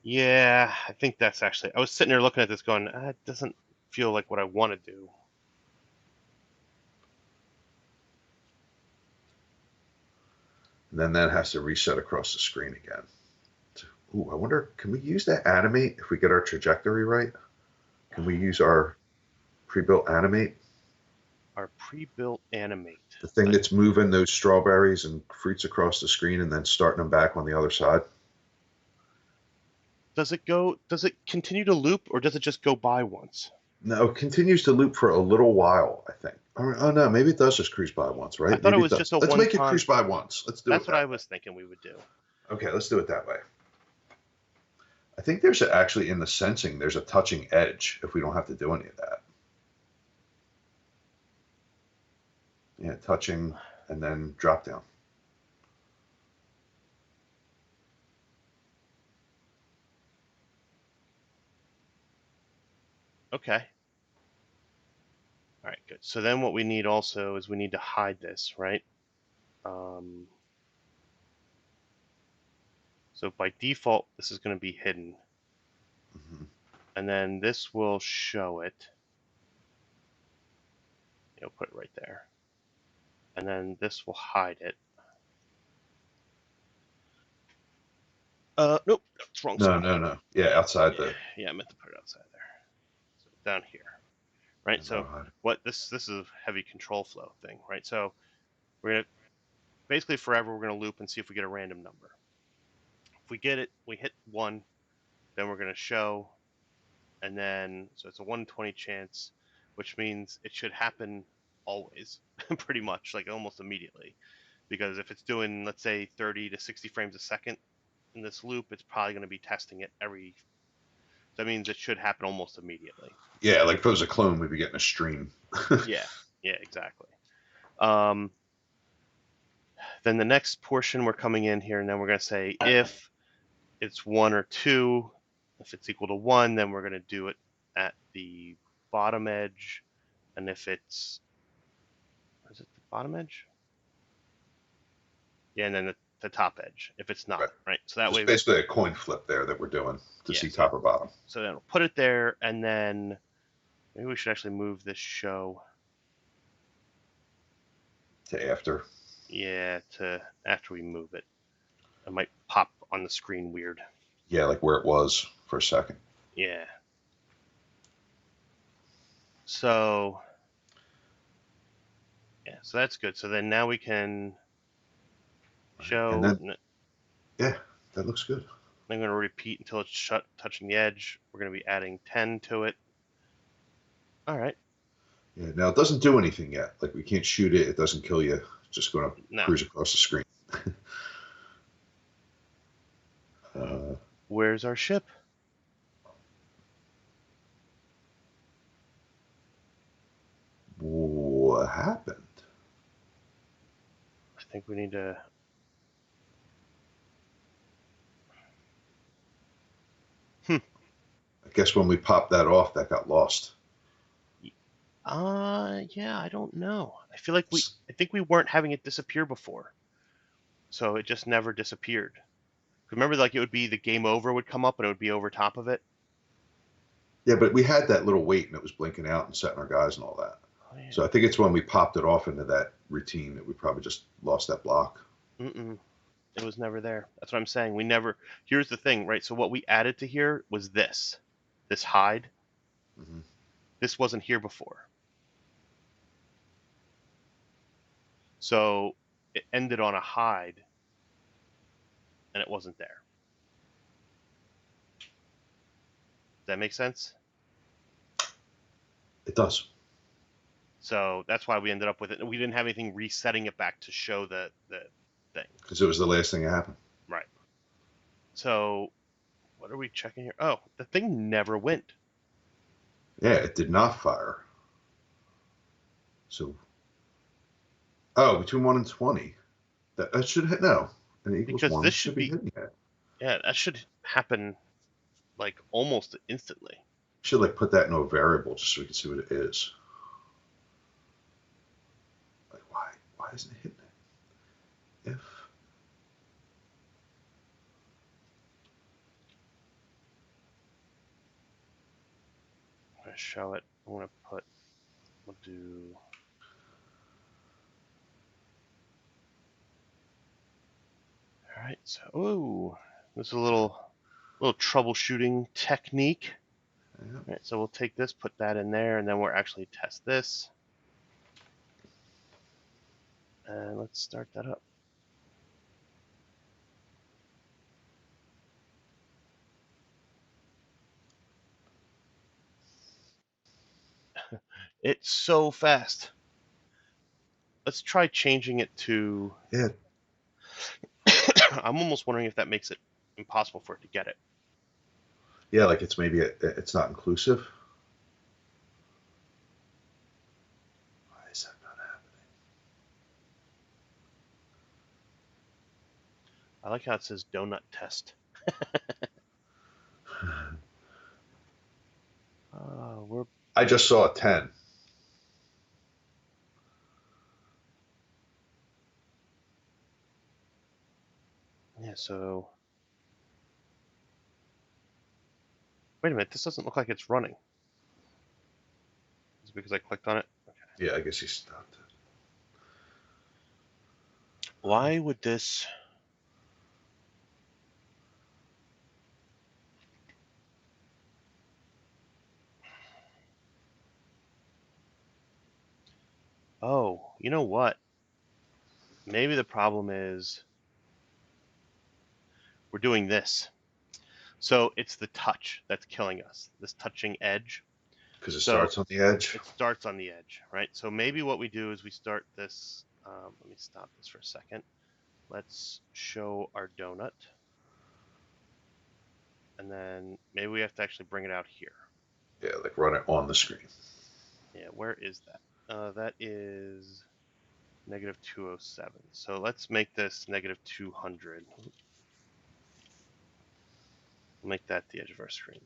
Yeah, I think that's actually. I was sitting there looking at this, going, it doesn't feel like what I want to do. And then that has to reset across the screen again. Ooh, I wonder, can we use that animate if we get our trajectory right? Can we use our pre-built animate? Our pre-built animate. The thing that's moving those strawberries and fruits across the screen and then starting them back on the other side? Does it continue to loop, or does it just go by once? No, it continues to loop for a little while, I think. Oh no, maybe it does just cruise by once, I right? thought it Maybe it was does. just a Let's one make it time. cruise by once. Let's do it That's what I that way. was thinking we would do. Okay, let's do it that way. I think there's actually in the sensing, there's a touching edge if we don't have to do any of that. Yeah, touching and then drop down. Okay. All right, good. So then what we need also is we need to hide this, right? Um, so by default, this is going to be hidden. Mm-hmm. And then this will show it. You'll put it right there. And then this will hide it. Nope, it's wrong No, spot. no, no. Yeah, outside the. Yeah, I meant to put it outside there. So down here, right? So Uh, what this is a heavy control flow thing, right? So we're gonna basically forever we're gonna loop and see if we get a random number. If we get it, we hit 1, then we're gonna show, and then so it's a 1 in 20 chance, which means it should happen always, pretty much like almost immediately. Because if it's doing, let's say, 30 to 60 frames a second in this loop, it's probably going to be testing it every. That means it should happen almost immediately. yeah, like if it was a clone, we'd be getting a stream. Yeah, yeah, exactly. Um, then the next portion we're coming in here, and then we're going to say if it's 1 or 2, if it's equal to 1, then we're going to do it at the bottom edge, and if it's, is it the bottom edge? Yeah, and then the top edge if it's Right. not, right? So that So it's way, basically a coin flip there that we're doing to yeah. see top or bottom. So then we'll put it there, and then maybe we should actually move this show. To after. Yeah, to after we move it. It might pop on the screen weird. Yeah, like where it was for a second. Yeah. So yeah, so that's good. So then now we can And show. then, yeah, that looks good. I'm going to repeat until it's shut, touching the edge. We're going to be adding 10 to it. All right. Yeah, now it doesn't do anything yet. Like we can't shoot it. It doesn't kill you. It's just going to No. cruise across the screen. uh, Where's our ship? what happened? I think we need to. I guess when we popped that off, that got lost. Yeah, I don't know. I think we weren't having it disappear before. So it just never disappeared. Remember, like it would be the game over would come up and it would be over top of it. Yeah, but we had that little wait and it was blinking out and setting our guys and all that. Oh, yeah. So I think it's when we popped it off into that routine that we probably just lost that block. Mm-mm. It was never there. That's what I'm saying. We never. Here's the thing, right? So what we added to here was this hide. Mm-hmm. This wasn't here before. So it ended on a hide, and it wasn't there. Does that make sense? It does. So that's why we ended up with it. We didn't have anything resetting it back to show the thing. Because it was the last thing that happened. Right. So what are we checking here? Oh, the thing never went. Yeah, it did not fire. So, oh, between 1 and 20. That should hit, no. And it equals Because 1 this should should be be, hitting it. yeah, that should happen like almost instantly. Should like put that into a variable just so we can see what it is. Like why isn't it hitting it? If I'm going to show it. I'm going to put, we'll do, all right. So, ooh, this is a little, little troubleshooting technique. Yeah. All right, so we'll take this, put that in there, and then we'll actually test this. And let's start that up. It's so fast. Let's try changing it to. Yeah. I'm almost wondering if that makes it impossible for it to get it. Yeah, like it's maybe it's not inclusive. Why is that not I like how it says donut test. happening? We're I just saw a 10. yeah. So wait a minute. This doesn't look like it's running. Is it because I clicked on it? Okay. Yeah, I guess he stopped it. Why would this? Oh, you know what? Maybe the problem is we're doing this. So it's the touch that's killing us. This touching edge. Because it So starts on the edge. it starts on the edge, right? So maybe what we do is we start this. Let me stop this for a second. Let's show our donut. And then maybe we have to actually bring it out here. Yeah, like run it on the screen. Yeah, where is that? That is negative 207. So let's make this negative 200. We'll make that the edge of our screen.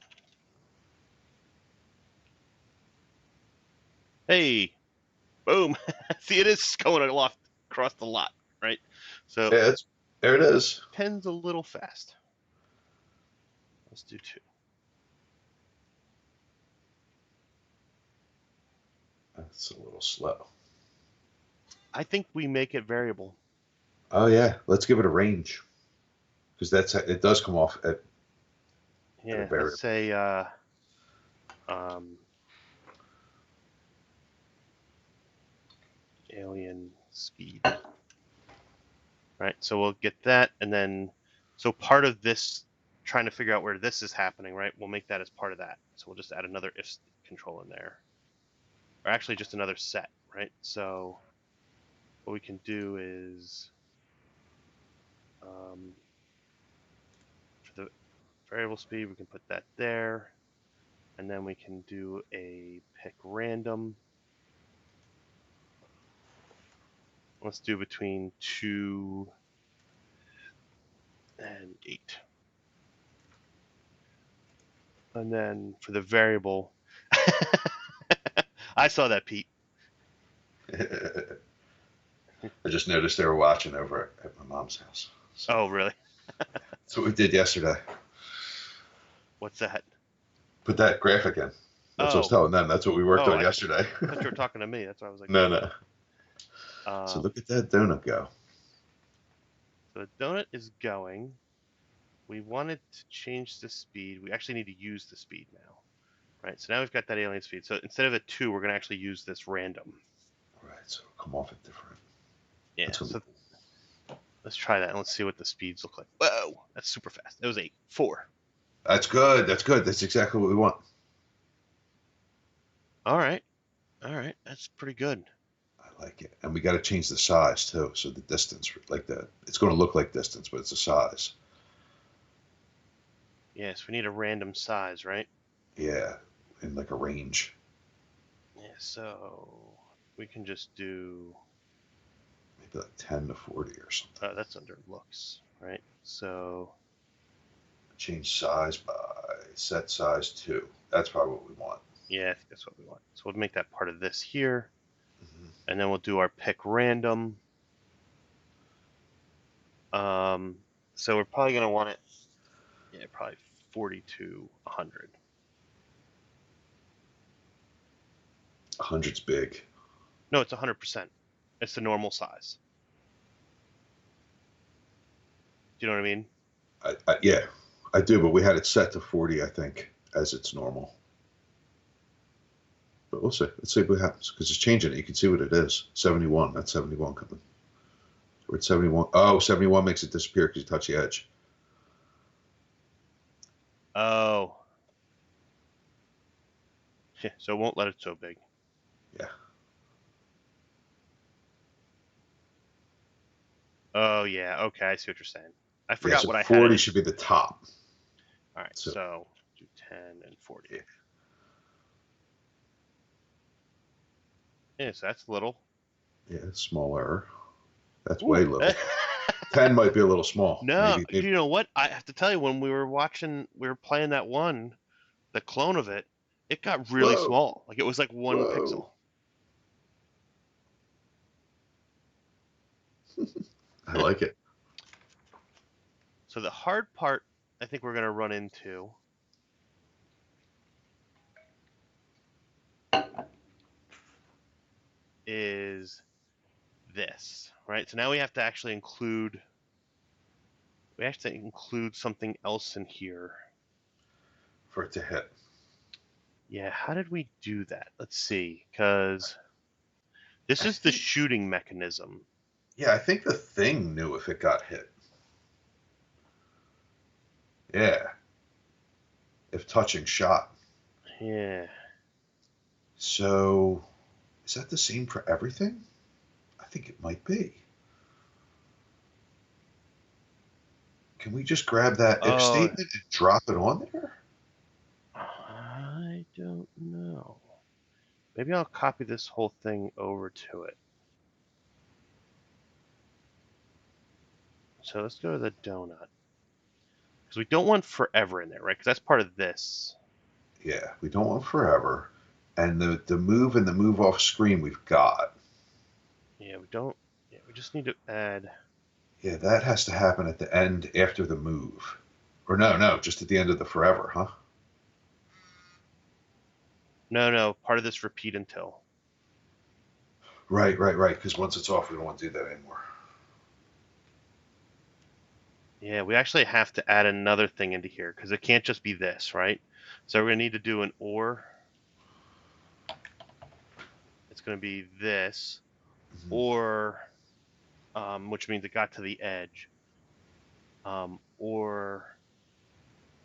Hey, boom. See, it is going aloft across the lot, right? So Yeah, there it is. 10's a little fast. Let's do 2. That's a little slow. I think we make it variable. Oh yeah, let's give it a range. Because it does come off at a Yeah, let's variable. say um, alien speed. Right, so we'll get that, and then so part of this, trying to figure out where this is happening, right? We'll make that as part of that. So we'll just add another if control in there, or actually just another set, right? So what we can do is for the variable speed, we can put that there, and then we can do a pick random. Let's do between 2 and 8. And then for the variable, I saw that, Pete. I just noticed they were watching over at my mom's house. So Oh, really? that's what we did yesterday. What's that? Put that graphic in. That's what I was Oh, telling them. That's what we worked oh, on I yesterday. thought you were talking to me. That's why I was like, No, no. So um, look at that donut go. so the donut is going. We wanted to change the speed. We actually need to use the speed now, right? So now we've got that alien speed. So instead of a 2, we're going to actually use this random. Right, so it'll come off at different. Yeah, That's so let's try that and let's see what the speeds look like. Whoa, that's super fast. It was 8, 4. That's good. That's good. That's exactly what we want. All right, that's pretty good. I like it. And we got to change the size too. So the distance, like that, it's going to look like distance, but it's a size. Yes, we need a random size, right? Yeah, in like a range. Yeah, so we can just do, Maybe like 10 to 40 or something. that's under looks, right? So Change size by set size 2. That's probably what we want. yeah, I think that's what we want. So we'll make that part of this here. Mm-hmm. And then we'll do our pick random. So we're probably going to want it, yeah, probably 40 to 100. 100's big. No, it's 100%. It's the normal size. Do you know what I mean? Yeah, I do, but we had it set to 40, I think, as it's normal. But we'll see. Let's see what happens because it's changing it. You can see what it is. 71. That's 71 coming. We're at 71. Oh, 71 makes it disappear because you touch the edge. Oh. Yeah, so it won't let it so big. Yeah. Oh, yeah. Okay, I see what you're saying. I Yeah, forgot so what I had. 40 should be the top. All right, so do 10 and 40. Yeah. Yeah, so that's little. Yeah, it's smaller. That's Ooh. way little. 10 might be a little small. No, maybe. you know what? I have to tell you, when we were playing that one, the clone of it, it got really Whoa. small. Like it was like 1 pixel. I like it. So the hard part I think we're going to run into is this, right? So now we have to actually include something else in here For it to hit. Yeah, how did we do that? Let's see, because this is the shooting mechanism. Yeah, I think the thing knew if it got hit. Yeah. If touching shot. Yeah. So, is that the same for everything? I think it might be. Can we just grab that if statement and drop it on there? I don't know. Maybe I'll copy this whole thing over to it. So let's go to the donut. Because we don't want forever in there, right? Because that's part of this. Yeah, we don't want forever. And the move and the move off screen we've got. Yeah, we don't. Yeah, we just need to add. Yeah, that has to happen at the end after the move. Or no, just at the end of the forever, huh? No, part of this repeat until. Right. Because once it's off, we don't want to do that anymore. Yeah, we actually have to add another thing into here because it can't just be this, right? So we're going to need to do an or. It's going to be this, or, which means it got to the edge, or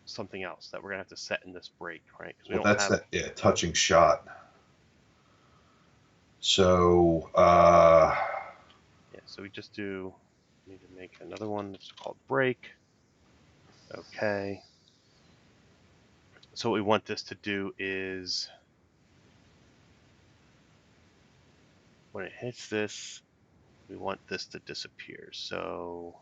something else that we're going to have to set in this break, right? Because we Well, don't that's have. that touching shot. So, Yeah, so we just need to make another one that's called break. Okay. So what we want this to do is when it hits this, we want this to disappear. So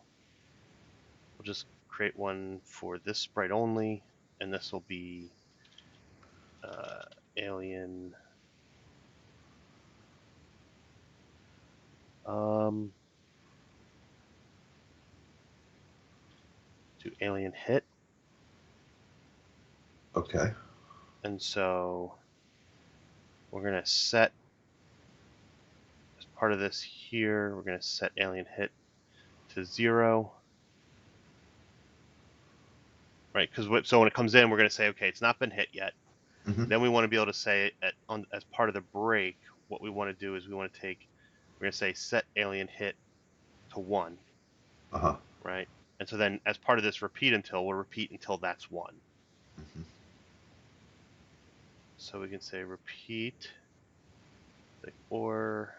we'll just create one for this sprite only, and this will be alien. Do alien hit. okay. And so we're going to set, as part of this here, we're going to set alien hit to 0. Right, because so when it comes in, we're going to say, okay, it's not been hit yet. Mm-hmm. Then we want to be able to say as part of the break, what we want to do is we're going to say set alien hit to 1. Uh-huh. Right, and so then as part of this repeat until, we'll repeat until that's 1. Mm-hmm. So we can say repeat, or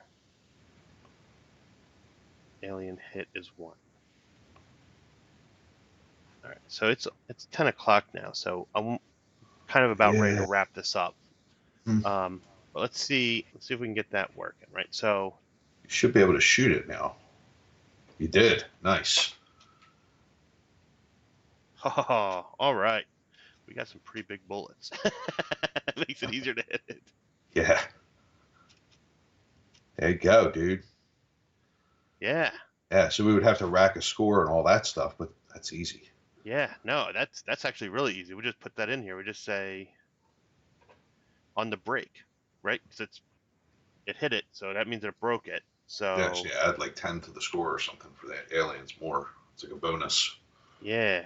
alien hit is 1. All right, so it's 10 o'clock now, so I'm kind of about ready to wrap this up. Mm-hmm. But let's see if we can get that working, right? So You should be able to shoot it now. You did. Nice. oh, all right, we got some pretty big bullets. Makes it easier to hit it. Yeah. There you go, dude. Yeah. Yeah, so we would have to rack a score and all that stuff, but that's easy. Yeah, no, that's actually really easy. We just put that in here. We just say on the break, right? Because it hit it, so that means it broke it. So Yeah, so you add like 10 to the score or something for the aliens more. It's like a bonus. yeah.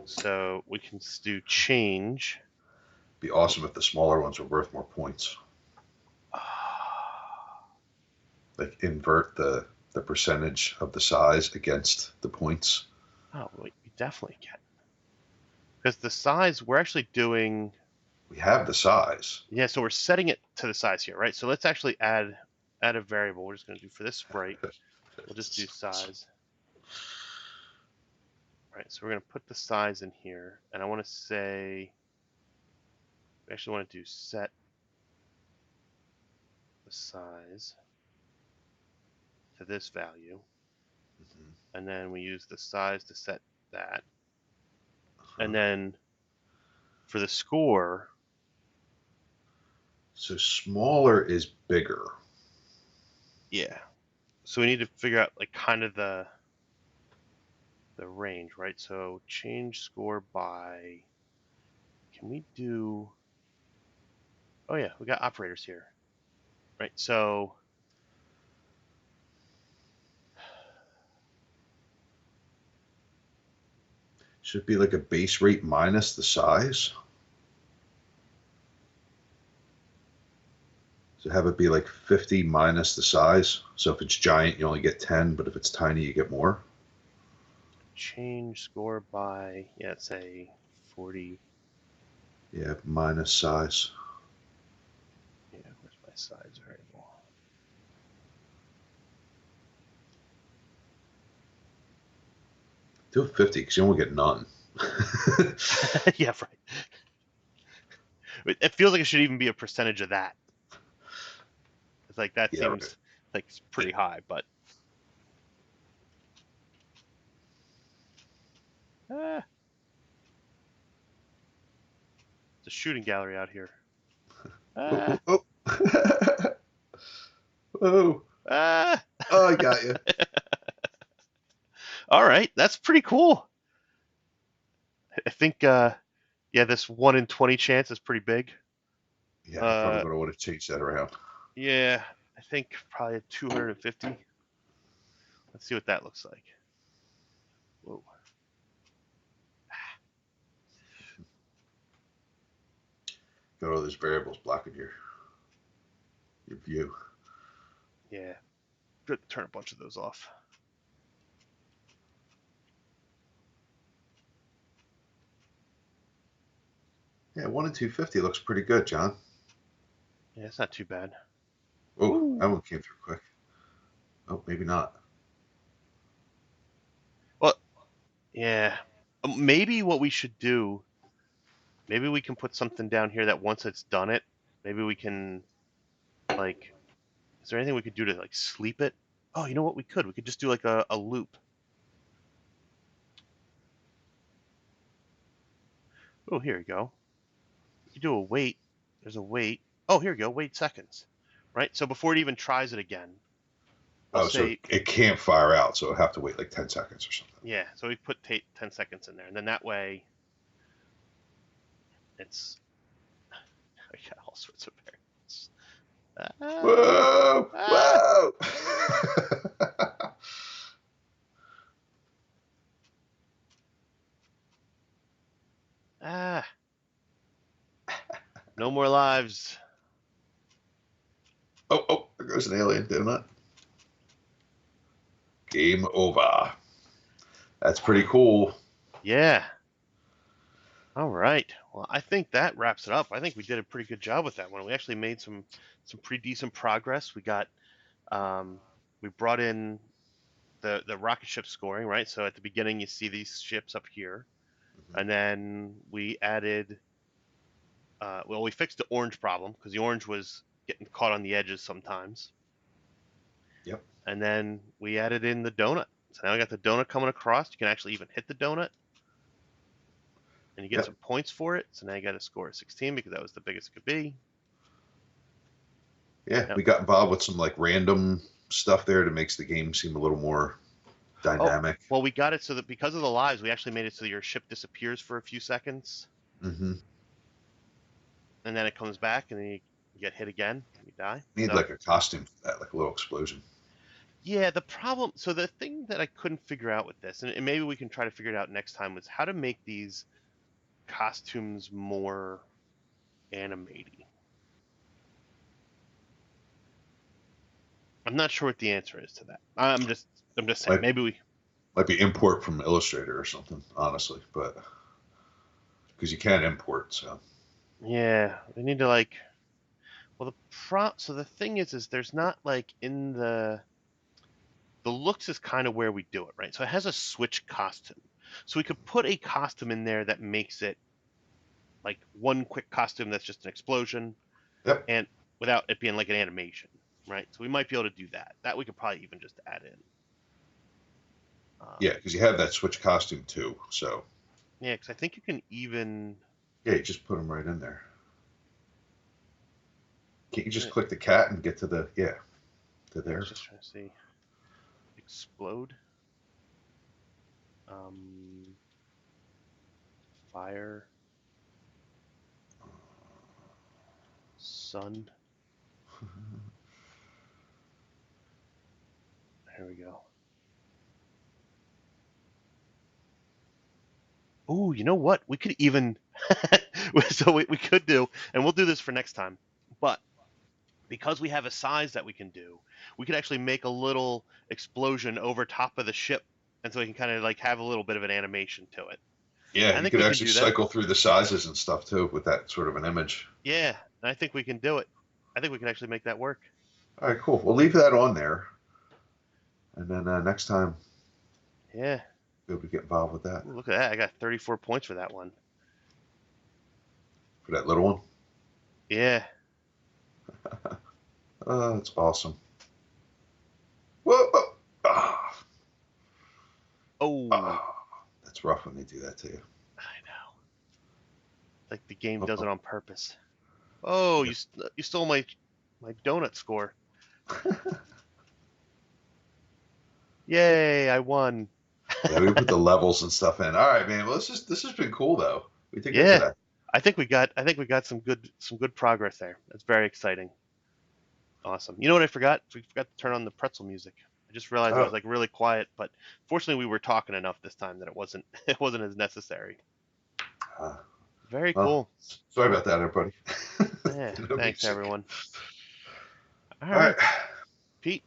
So we can do change. Be awesome if the smaller ones were worth more points. Like invert the percentage of the size against the points. Oh, wait, we definitely can. Because the size, we're actually doing. We have the size. Yeah, so we're setting it to the size here, right? So let's actually add a variable. We're just going to do for this sprite. We'll just do size. Right, so we're going to put the size in here, and I want to say, we actually want to do set the size to this value, and then we use the size to set that, and then for the score. So smaller is bigger. Yeah. So we need to figure out like kind of the range, right? So change score by. Can we do? Oh yeah, we got operators here, right? So Should be like a base rate minus the size. So have it be like 50 minus the size. So if it's giant, you only get 10, but if it's tiny, you get more. change score by, yeah, say 40. Yeah, minus size. Yeah, where's my size variable? Do 50 because you only get none. Yeah, right. It feels like it should even be a percentage of that. It's like that Yeah, seems like it's pretty high, but it's a shooting gallery out here. Oh, oh, oh. Oh, Ah. oh, I got you. All right, that's pretty cool. I think, yeah, this 1 in 20 chance is pretty big. Yeah, I'm probably going to want to change that around. Yeah, I think probably 250. Let's see what that looks like. Whoa. Got all those variables blocking your view. Yeah, good. Turn a bunch of those off. Yeah, 1 in 250 looks pretty good, John. Yeah, it's not too bad. Oh, Ooh. that one came through quick. Oh, maybe not. Well, yeah. Maybe what we should do, maybe we can put something down here that once it's done it, maybe we can, like, is there anything we could do to, like, sleep it? Oh, you know what we could? We could just do, like, a loop. Oh, here you go. We could do a wait. There's a wait. Oh, here you go. Wait seconds. Right? So before it even tries it again, we'll Oh, so say, it can't fire out, so it'll have to wait like 10 seconds or something. yeah, so we put 10 seconds in there. And then that way, it's, I got all sorts of variables. Whoa! Ah, Whoa! ah. No more lives. Oh, oh, there goes an alien, didn't it? Game over. That's pretty cool. Yeah. All right. Well, I think that wraps it up. I think we did a pretty good job with that one. We actually made some pretty decent progress. We got we brought in the rocket ship scoring, right? So at the beginning you see these ships up here. And then we added well, we fixed the orange problem because the orange was getting caught on the edges sometimes. Yep. And then we added in the donut. So now we got the donut coming across. You can actually even hit the donut. And you get some points for it. So now you got a score of 16 because that was the biggest it could be. Yeah, Yep. we got involved with some like random stuff there that makes the game seem a little more dynamic. Oh, well, we got it so that because of the lives, we actually made it so your ship disappears for a few seconds. Mm-hmm. And then it comes back and then you get hit again and you die. Need So, like a costume for that, like a little explosion. Yeah, the problem. So the thing that I couldn't figure out with this, and maybe we can try to figure it out next time, was how to make these costumes more animated. I'm not sure what the answer is to that. I'm just saying. Might Maybe we. might be import from Illustrator or something, honestly, but because you can import, so Yeah, we need to like. Well, so the thing is there's not like in the looks is kind of where we do it, right? So it has a switch costume. So we could put a costume in there that makes it like one quick costume that's just an explosion yep, and without it being like an animation, right? So we might be able to do that. That we could probably even just add in. yeah, because you have that switch costume too. So Yeah, because I think you can even. yeah, you just put them right in there. Can't you just Yeah, click the cat and get to the to I was there? just trying to see. Explode. Um, fire. Sun. Here we go. Oh, you know what? We could even. So we could do, and we'll do this for next time. But because we have a size that we can do, we could actually make a little explosion over top of the ship, and so we can kind of like have a little bit of an animation to it. Yeah, I you think could we can actually do that. cycle through the sizes and stuff too with that sort of an image. Yeah, and I think we can do it. I think we can actually make that work. All right, cool. We'll leave that on there, and then next time Yeah. we'll be able to get involved with that Ooh, look at that. I got 34 points for that one. for that little one. Yeah. That's awesome. Whoa, whoa. Ah, Oh, ah, that's rough when they do that to you. I know. Like the game does it Uh-oh. on purpose. Oh, Yep. you stole my donut score. Yay, I won. Yeah, we put the levels and stuff in. All right, man. Well, this has been cool though. We did good Yeah. today. I think we got some good progress there. That's very exciting. Awesome. You know what I forgot? We forgot to turn on the pretzel music. I just realized it was Oh, like really quiet, but fortunately we were talking enough this time that it wasn't it wasn't as necessary. uh, Very well, cool. sorry about that, everybody. Yeah. No Thanks music. everyone. All All right. right, Pete.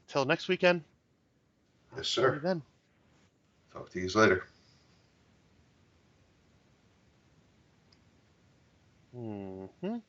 Till next weekend. I'll Yes, see you sir. then. Talk to you later. Hmm.